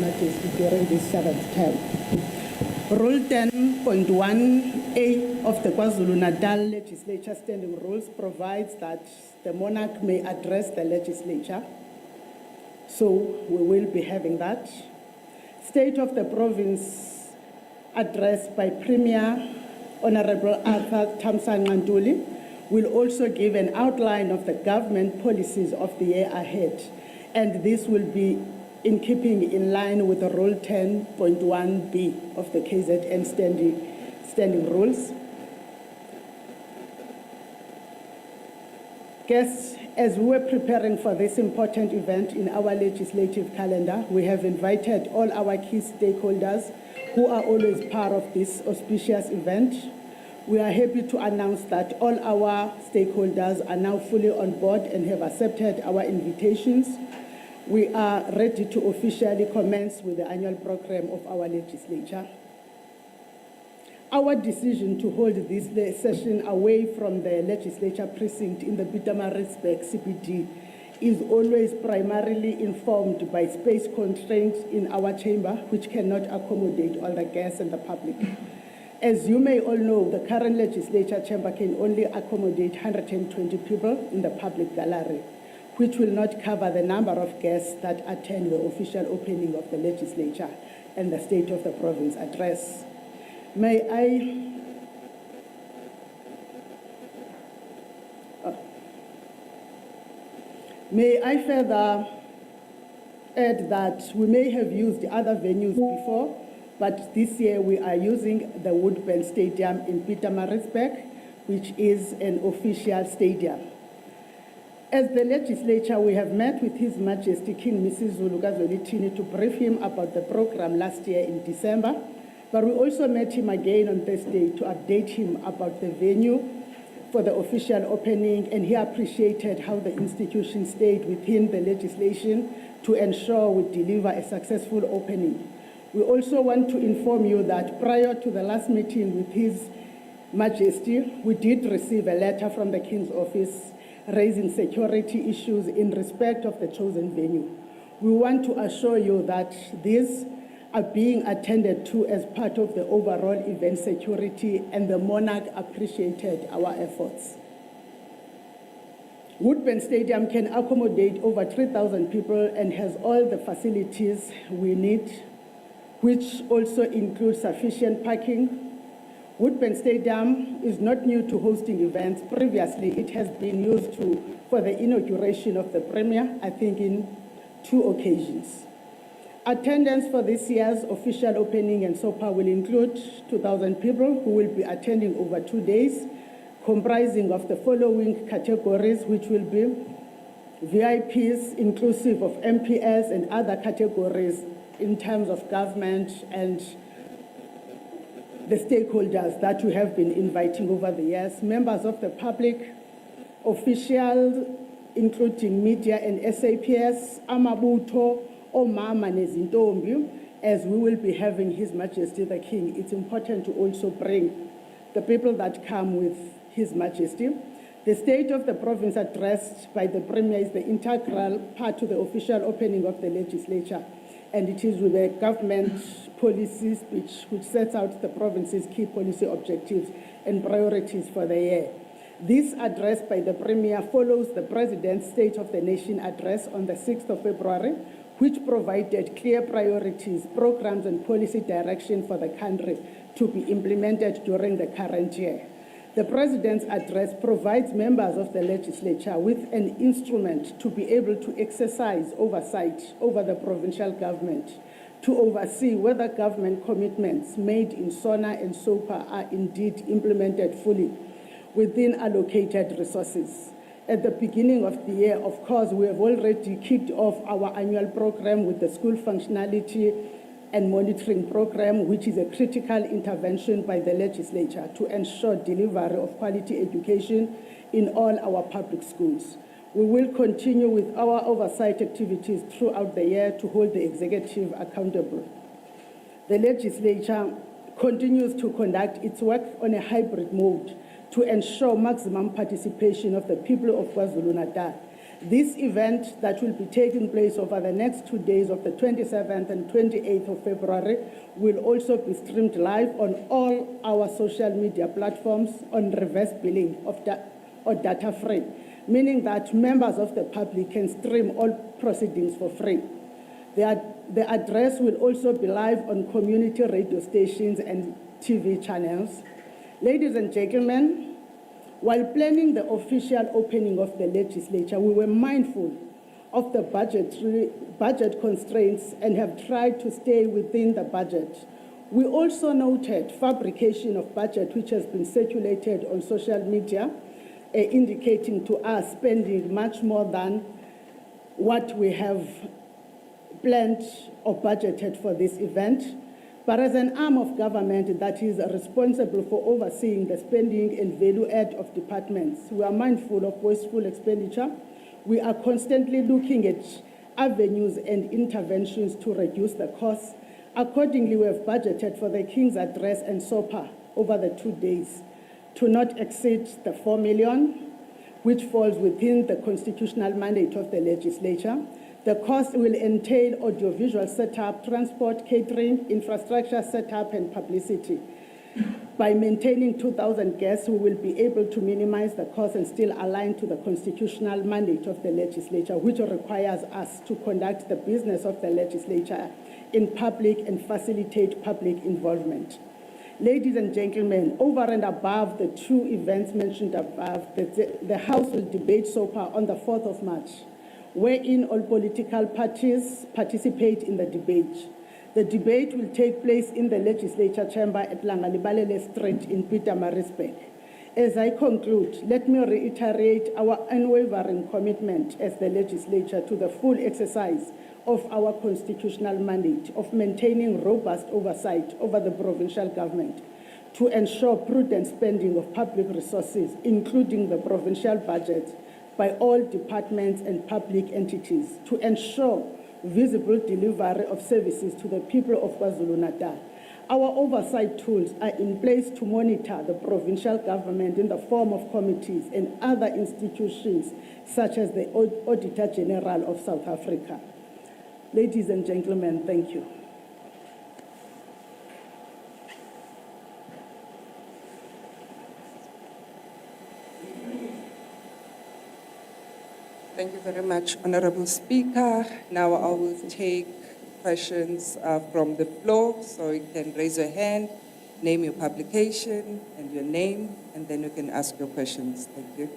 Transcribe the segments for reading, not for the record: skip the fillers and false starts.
Majesty during this 7th term. Rule 10.1A of the KwaZulu-Natal Legislature Standing Rules provides that the monarch may address the legislature. So we will be having that. State of the Province address by Premier Honorable Arthur Thamsanqa Ntuli will also give an outline of the government policies of the year ahead, and this will be in keeping in line with the Rule 10.1B of the KZN standing rules. Guests, as we were preparing for this important event in our legislative calendar, we have invited all our key stakeholders who are always part of this auspicious event. We are happy to announce that all our stakeholders are now fully on board and have accepted our invitations. We are ready to officially commence with the annual program of our legislature. Our decision to hold this session away from the legislature precinct in the Pietermaritzburg CBD is always primarily informed by space constraints in our chamber, which cannot accommodate all the guests and the public. As you may all know, the current legislature chamber can only accommodate 120 people in the public gallery, which will not cover the number of guests that attend the official opening of the legislature and the State of the Province address. May I further add that we may have used other venues before, but this year we are using the Woodburn Stadium in Pietermaritzburg, which is an official stadium. As the legislature, we have met with His Majesty King Misizulu KwaZulu-Natal to brief him about the program last year in December, but we also met him again on Thursday to update him about the venue for the official opening, and he appreciated how the institution stayed within the legislation to ensure we deliver a successful opening. We also want to inform you that prior to the last meeting with His Majesty, we did receive a letter from the King's office raising security issues in respect of the chosen venue. We want to assure you that these are being attended to as part of the overall event security, and the monarch appreciated our efforts. Woodburn Stadium can accommodate over 3,000 people and has all the facilities we need, which also includes sufficient parking. Woodburn Stadium is not new to hosting events. Previously, it has been used for the inauguration of the Premier, I think in 2 occasions. Attendance for this year's official opening and SOPA will include 2,000 people who will be attending over 2 days, comprising of the following categories, which will be VIPs, inclusive of MPS and other categories in terms of government and the stakeholders that we have been inviting over the years, members of the public, officials, including media and SAPS, Amabuto, Omama Nezintombi, as we will be having His Majesty the King. It's important to also bring the people that come with His Majesty. The State of the Province addressed by the Premier is the integral part to the official opening of the legislature, and it is with the government policy speech which sets out the province's key policy objectives and priorities for the year. This address by the Premier follows the President's State of the Nation address on the 6th of February, which provided clear priorities, programs, and policy direction for the country to be implemented during the current year. The President's address provides members of the legislature with an instrument to be able to exercise oversight over the provincial government, to oversee whether government commitments made in SONA and SOPA are indeed implemented fully within allocated resources. At the beginning of the year, of course, we have already kicked off our annual program with the school functionality and monitoring program, which is a critical intervention by the legislature to ensure delivery of quality education in all our public schools. We will continue with our oversight activities throughout the year to hold the executive accountable. The legislature continues to conduct its work on a hybrid mode to ensure maximum participation of the people of KwaZulu-Natal. This event that will be taking place over the next 2 days of the 27th and 28th of February will also be streamed live on all our social media platforms on reverse billing or data free, meaning that members of the public can stream all proceedings for free. The address will also be live on community radio stations and TV channels. Ladies and gentlemen, while planning the official opening of the legislature, we were mindful of the budget constraints and have tried to stay within the budget. We also noted fabrication of budget, which has been circulated on social media, indicating to us spending much more than what we have planned or budgeted for this event. But as an arm of government that is responsible for overseeing the spending and value add of departments, we are mindful of wasteful expenditure. We are constantly looking at avenues and interventions to reduce the costs. Accordingly, we have budgeted for the King's Address and SOPA over the 2 days to not exceed the 4 million, which falls within the constitutional mandate of the legislature. The cost will entail audiovisual setup, transport, catering, infrastructure setup, and publicity. By maintaining 2,000 guests, we will be able to minimize the cost and still align to the constitutional mandate of the legislature, which requires us to conduct the business of the legislature in public and facilitate public involvement. Ladies and gentlemen, over and above the 2 events mentioned above, the House will debate SOPA on the 4th of March. Wherein all political parties participate in the debate. The debate will take place in the legislature chamber at Langalibalele Street in Pietermaritzburg. As I conclude, let me reiterate our unwavering commitment as the legislature to the full exercise of our constitutional mandate of maintaining robust oversight over the provincial government to ensure prudent spending of public resources, including the provincial budget, by all departments and public entities to ensure visible delivery of services to the people of KwaZulu-Natal. Our oversight tools are in place to monitor the provincial government in the form of committees and other institutions such as the Auditor General of South Africa. Ladies and gentlemen, thank you. Thank you very much, Honorable Speaker. Now I will take questions from the floor, so you can raise your hand, name your publication and your name, and then you can ask your questions. Thank you.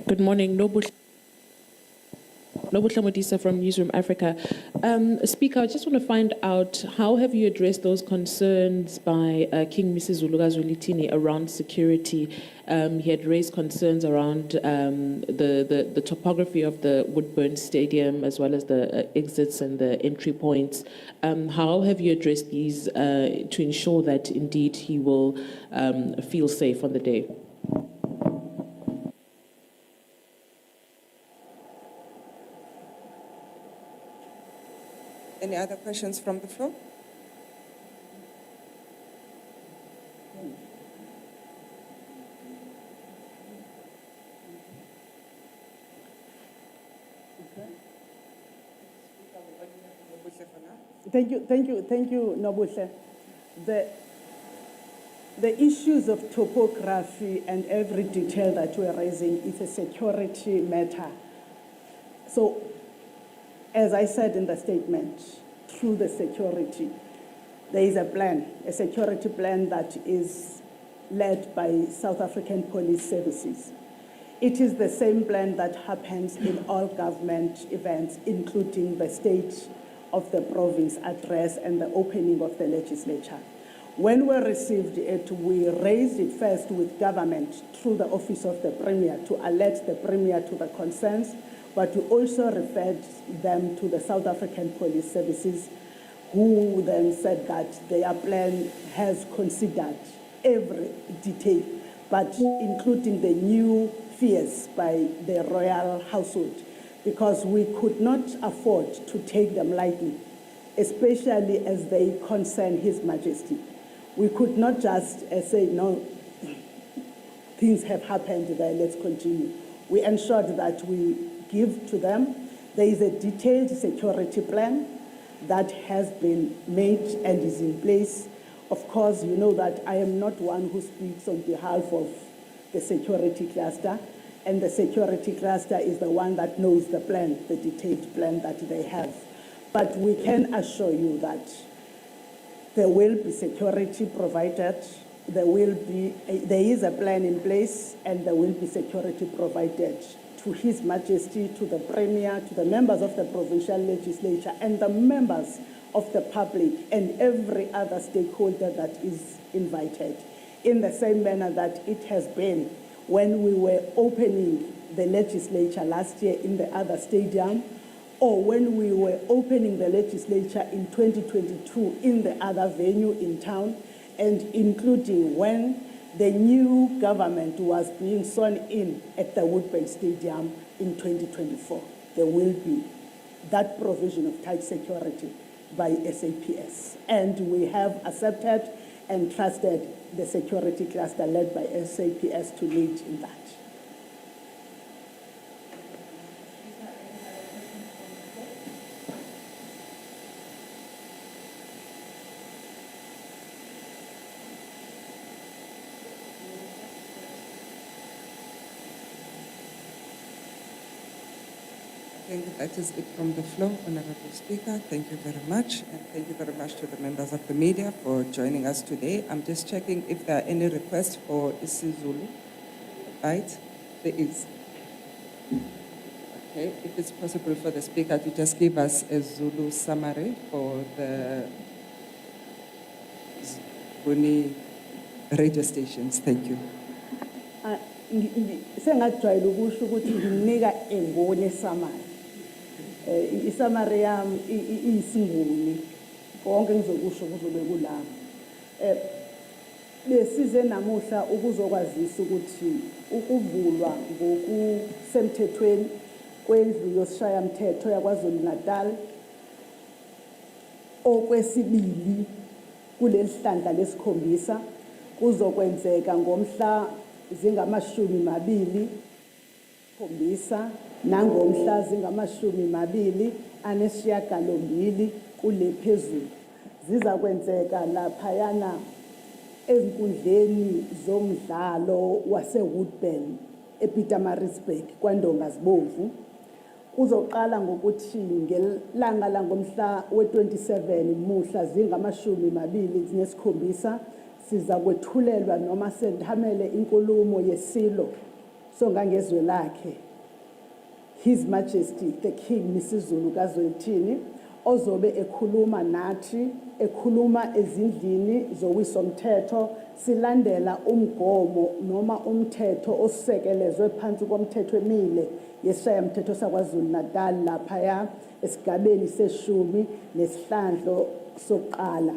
Good morning, Noble Modisa from Newsroom Africa. Speaker, I just want to find out, how have you addressed those concerns by King Mrs. Zulukazulitini around security? He had raised concerns around the topography of the Woodburn Stadium, as well as the exits and the entry points. How have you addressed these to ensure that indeed he will feel safe on the day? Any other questions from the floor? Thank you, Nobuhle. The issues of topography and every detail that we're raising is a security matter. So, as I said in the statement, through the security, there is a plan, a security plan that is led by South African Police Services. It is the same plan that happens in all government events, including the State of the Province address and the opening of the legislature. When we received it, we raised it first with government through the Office of the Premier to alert the Premier to the concerns, but we also referred them to the South African Police Services, who then said that their plan has considered every detail, but including the new fears by the royal household, because we could not afford to take them lightly. especially as they concern His Majesty. We could not just say, no, things have happened there, let's continue. We ensured that we give to them. There is a detailed security plan that has been made and is in place. Of course, you know that I am not one who speaks on behalf of the security cluster, and the security cluster is the one that knows the plan, the detailed plan that they have. But we can assure you that there will be security provided, there is a plan in place, and there will be security provided to His Majesty, to the Premier, to the members of the Provincial Legislature, and the members of the public, and every other stakeholder that is invited, in the same manner that it has been when we were opening the legislature last year in the other stadium, or when we were opening the legislature in 2022 in the other venue in town, and including when the new government was being sworn in at the Woodbank Stadium in 2024. There will be that provision of tight security by SAPS. And we have accepted and trusted the security cluster led by SAPS to lead in that. I think that is it from the floor, Honorable Speaker. Thank you very much. And thank you very much to the members of the media for joining us today. I'm just checking if there are any requests for isiZulu. Right? There is. Okay. If it's possible for the Speaker to just give us a Zulu summary for the Zuni radio stations. Thank you. Sengathwayela ukusho ukuthi nginika engone summary. Isummary yami iyisinguni konke ngizokusho kuzobe kulapha. Besize namuhla ukuzokwazisa ukuthi ukuvulwa ngokusemthethweni kwendlu yosishayamthetho yaKwaZulu-Natal okwesibili kuleli hlandla lesikhombisa kuzokwenzeka ngomhla zingamashumi 27 nangomhla zingamashumi kule phezulu. Zizakwenzeka laphayana ezinkundleni zomdlalo waseWoodburn ePietermaritzburg kwaNdongazibomvu. Kuzoqala ngokuthi ngelanga langomhla we-27 muhla zingamashumi 27 siza kwethulelwa noma senthamele inkulumo yesilo songangezwe lakhe His Majesty the King Misizulu kaZwelithini ozobe ekhuluma nathi ekhuluma ezindlini zowisomthetho silandela umgomo noma umthetho osekelezwe phansi komthetho emile yesishayamthetho saKwaZulu-Natal laphaya esigabeni seshumi nesihlandlo sokuqala.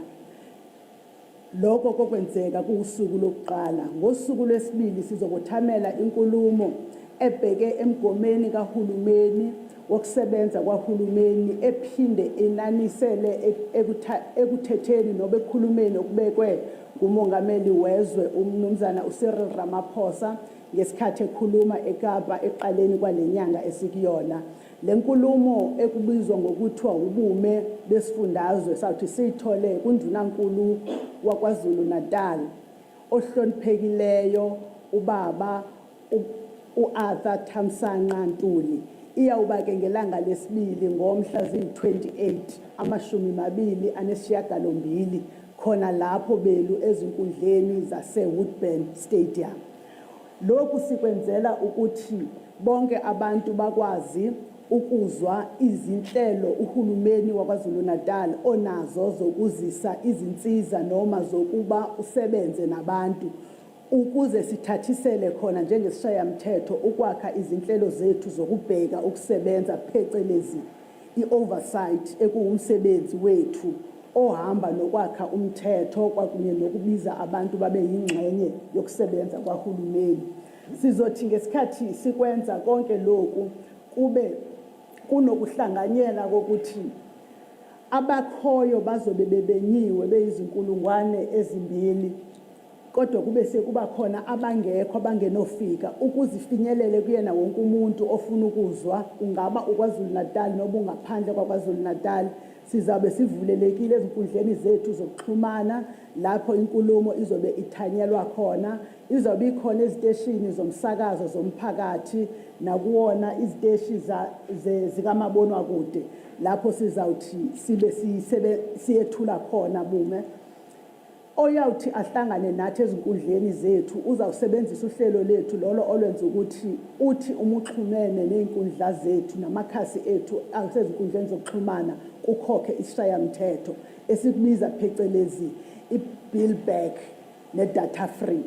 Lokho kokwenzeka kusuku lokuqala. Ngosuku lwesibili sizokuthamela inkulumo ebheke emgomeni kahulumeni wokusebenza kwahulumeni ephinde enanisele ekuthetheni nobe ekhulumeni okubekwe ngumongameli wezwe umnumzana uCyril Ramaphosa ngesikhathi ekhuluma eKapa eqaleni kwalenyanga esikuyona. Lenkulumo ekubizwa ngokuthiwa ubume besifundazwe sathi siyithole kundunankulu waKwaZulu-Natal ohloniphekileyo ubaba uArthur Thamsanqa Ntuli. Iyawuba ke ngelanga lesibili ngomhla zi-28 28 khona lapho belu ezinkundleni zaseWoodburn Stadium. Lokhu sikwenzela ukuthi bonke abantu bakwazi ukuzwa izinhlelo uhulumeni waKwaZulu-Natal onazo zokuzisa izinsiza noma zokuba usebenze nabantu ukuze sithathisele khona njengesishayamthetho ukwakha izinhlelo zethu zokubheka ukusebenza phecelezi i-oversight ekuwumsebenzi wethu ohamba nokwakha umthetho kwakunye nokubiza abantu babe yingxenye yokusebenza kwahulumeni. Sizothi ngesikhathi sikwenza konke lokhu kube kunokuhlanganyela kokuthi abakhoyo bazobe bebenyiwe beyizinkulungwane ezimbili, kodwa kube sekuba khona abangekho abangenofika ukuze ifinyelele kuyena wonke umuntu ofuna ukuzwa, kungaba uKwaZulu-Natal noma ungaphandle kwaKwaZulu-Natal. Sizabe sivulelekile ezinkundleni zethu zokuxhumana lapho inkulumo izobe ithanyelwa khona. Izobe ikhona eziteshini zomsakazo zomphakathi nakuwona iziteshi zikamabonwakude lapho sizawuthi siyethula khona bume. Oyawuthi ahlangane nathi ezinkundleni zethu uzawusebenzisa uhlelo lethu lolo olwenza ukuthi uthi umuxhumene neinkundla zethu namakhasi ethu asezinkundleni zokuxhumana kukhokhe isishayamthetho esikubiza phecelezi i-bill back ne-data free.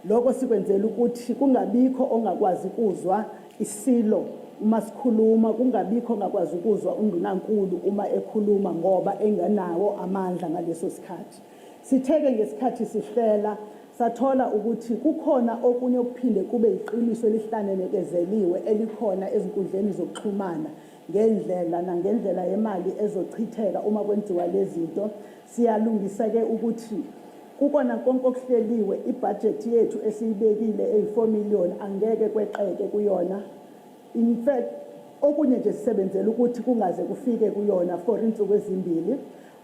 Lokho sikwenzela ukuthi kungabikho ongakwazi ukuzwa isilo uma sikhuluma, kungabikho ongakwazi ukuzwa undunankulu uma ekhuluma ngoba engenawo amandla ngaleso sikhathi. Sitheke ngesikhathi sihlela sathola ukuthi kukhona okunye okuphinde kube iqiniso elihlanenezeliwe elikhona ezinkundleni zokuxhumana ngendlela yemali ezochitheka uma kwenziwa lezi zinto. Siyalungisa ke ukuthi kukona konke okuhleliwe ibudget yethu esiyibekile eyi4 million angeke kweqeke kuyona. In fact okunye nje sisebenzela ukuthi kungaze kufike kuyona for insuku ezimbili.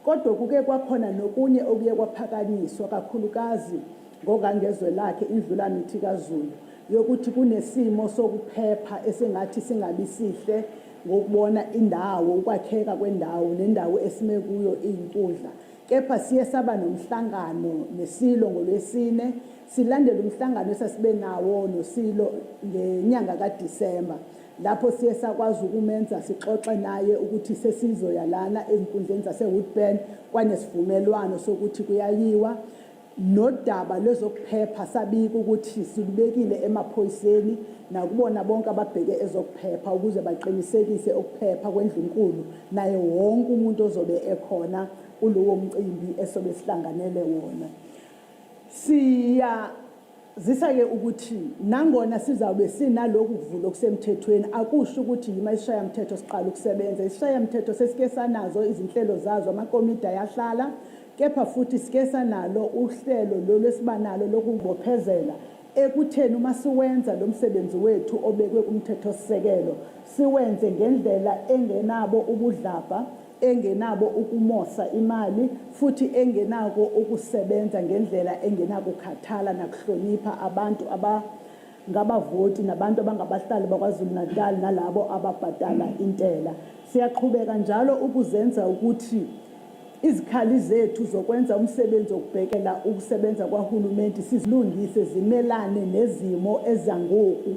Kodwa kuke kwakhona nokunye okuye kwaphakanyiswa kakhulukazi ngokangezwe lakhe indlula mithi kaZulu yokuthi kunesimo sokuphepha esengathi singabi sihle ngokubona indawo, ukwakheka kwendawo nendawo esime kuyo iyinkundla. Kepha siye saba nomhlangano nesilo ngoLwesine, silandela umhlangano esasibe nawo noSilo ngenyanga kaDisemba lapho siye sakwazi ukumenza sixoxe naye ukuthi sesizoyalana ezinkundleni zaseWoodburn kwanesivumelwano sokuthi kuyayiwa nodaba lwezokuphepha sabika ukuthi silubekile emaphoyiseni nakubona bonke ababheke ezokuphepha ukuze baqinisekise ukuphepha kwendlunkulu naye wonke umuntu ozobe ekhona kulowo mcimbi esobe sihlanganele wona. Zisa-ke ukuthi nangona sizawube sinalokhu kuvula okusemthethweni akusho ukuthi yima isishayamthetho siqala ukusebenza. Isishayamthetho sesike sanazo izinhlelo zazo, amakomiti ayahlala, kepha futhi sike sanalo uhlelo lwesibanalo lokubophezela ekutheni uma siwenza lo msebenzi wethu obekwe kumthethosisekelo siwenze ngendlela engenabo ubudlabha, engenabo ukumosa imali, futhi engenako ukusebenza ngendlela engenakukhathala nakuhlonipha abantu abangabavoti nabantu abangabahlali bakwaZulu-Natal nalabo ababhadala intela. Siyaqhubeka njalo ukuzenza ukuthi izikhali zethu zokwenza umsebenzi wokubhekela ukusebenza kwahulumeni sizilungise zimelane nezimo ezangoku